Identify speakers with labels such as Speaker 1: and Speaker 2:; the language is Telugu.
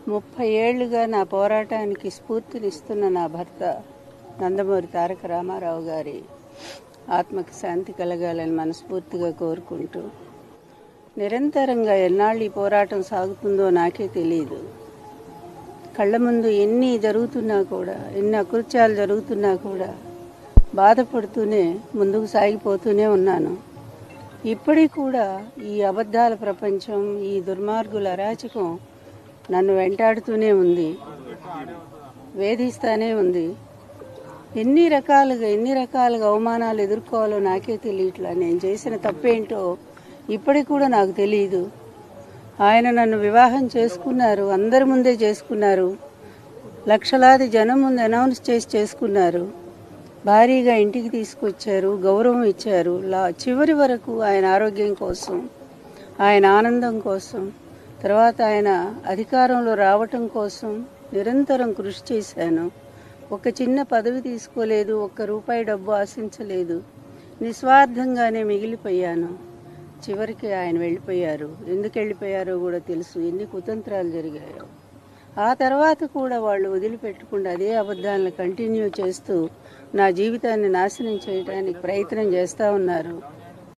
Speaker 1: 30 ఏళ్లుగా నా పోరాటానికి స్ఫూర్తినిస్తున్న నా భర్త నందమూరి తారక రామారావు గారి ఆత్మకి శాంతి కలగాలని మనస్ఫూర్తిగా కోరుకుంటూ, నిరంతరంగా ఎన్నాళ్ళు ఈ పోరాటం సాగుతుందో నాకే తెలియదు. కళ్ళ ముందు ఎన్ని జరుగుతున్నా కూడా, ఎన్ని అకృత్యాలు జరుగుతున్నా కూడా బాధపడుతూనే ముందుకు సాగిపోతూనే ఉన్నాను. ఇప్పటికి కూడా ఈ అబద్ధాల ప్రపంచం, ఈ దుర్మార్గుల అరాచకం నన్ను వెంటాడుతూనే ఉంది, వేధిస్తూనే ఉంది. ఎన్ని రకాలుగా అవమానాలు ఎదుర్కోవాలో నాకే తెలియట్లా. నేను చేసిన తప్పేంటో ఇప్పటికి కూడా నాకు తెలియదు. ఆయన నన్ను వివాహం చేసుకున్నారు, అందరి ముందే చేసుకున్నారు, లక్షలాది జనం ముందు అనౌన్స్ చేసి చేసుకున్నారు, భారీగా ఇంటికి తీసుకొచ్చారు, గౌరవం ఇచ్చారు. చివరి వరకు ఆయన ఆరోగ్యం కోసం, ఆయన ఆనందం కోసం, తర్వాత ఆయన అధికారంలో రావటం కోసం నిరంతరం కృషి చేశాను. ఒక చిన్న పదవి తీసుకోలేదు, ₹1 డబ్బు ఆశించలేదు, నిస్వార్థంగానే మిగిలిపోయాను. చివరికి ఆయన వెళ్ళిపోయారు. ఎందుకు వెళ్ళిపోయారో కూడా తెలుసు, ఎన్ని కుతంత్రాలు జరిగాయో. ఆ తర్వాత కూడా వాళ్ళు వదిలిపెట్టకుండా అదే అబద్ధాలను కంటిన్యూ చేస్తూ నా జీవితాన్ని నాశనం చేయడానికి ప్రయత్నం చేస్తూ ఉన్నారు.